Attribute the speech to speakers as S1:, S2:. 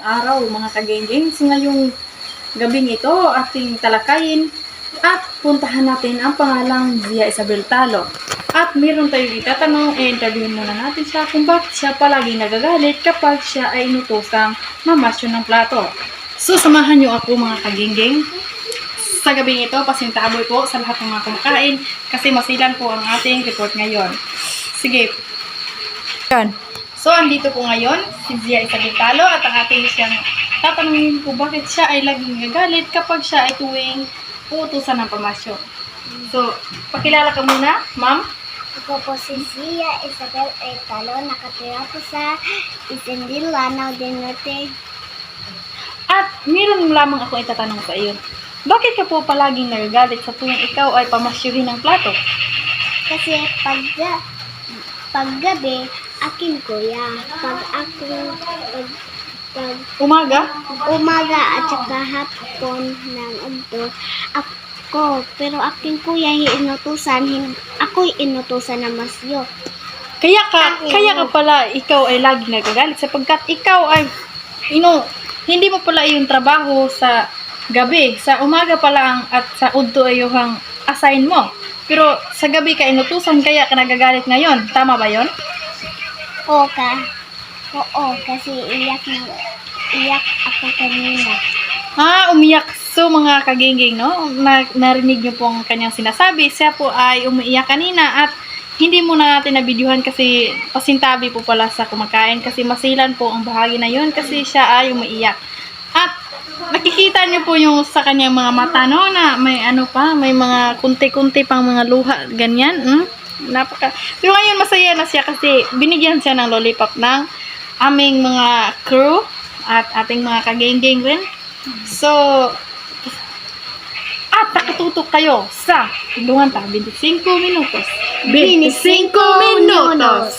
S1: araw mga kagenggeng. So ngayong gabing ito ating talakayin at puntahan natin ang pangalang Zia Isabel Talo. At meron tayong itatanong, interviewin muna natin siya kung bakit siya palaging nagagalit kapag siya ay inutosang mamasyo ng plato. So samahan niyo ako mga kagenggeng. Sa gabing ito, pasintaboy po sa lahat ng mga kumakain kasi masilan po ang ating report ngayon. Sige. Yan. So, andito po ngayon si Zia Isabel Talo at ang ating siyang tatanungin po bakit siya ay laging nagagalit kapag siya ay tuwing uutusan ng pamasyo. So, pakilala ka muna, ma'am.
S2: Ako po si Zia Isabel Talo, nakatira po sa Isindil, Lanao del Norte.
S1: At meron lamang ako itatanong sa iyo. Bakit ka po palaging nagagalit sa tuwing ikaw ay pamasyuhin ng plato?
S2: Kasi paggabi, akin kuya. Pag
S1: Umaga?
S2: umaga at saka hapon ng udto, ako. Pero akin kuya, ako'y inutusan na masyo.
S1: Kaya ka pala ikaw ay laging nagagalit sapagkat ikaw ay hindi mo pala yung trabaho sa gabi. Sa umaga pa lang at sa udto ay yung assign mo. Pero sa gabi ka inutusan kaya ka nagagalit ngayon. Tama ba yon?
S2: Oo, kasi iyak ako kanina.
S1: Umiyak. So mga kagenggeng, no? Narinig niyo po ang kanyang sinasabi. Siya po ay umiiyak kanina at hindi muna natin nabidyuhan kasi pasintabi po pala sa kumakain kasi masilan po ang bahagi na yon kasi siya ay umiiyak. At nakikita niyo po yung sa kanyang mga mata, no? Na may may mga kunti-kunti pang mga luha, ganyan. Pero ngayon masaya na siya kasi binigyan siya ng lollipop ng aming mga crew at ating mga kagenggeng rin. So, at nakatutok kayo sa Tindungan Ta, 25 minutos.
S2: 25 minutos.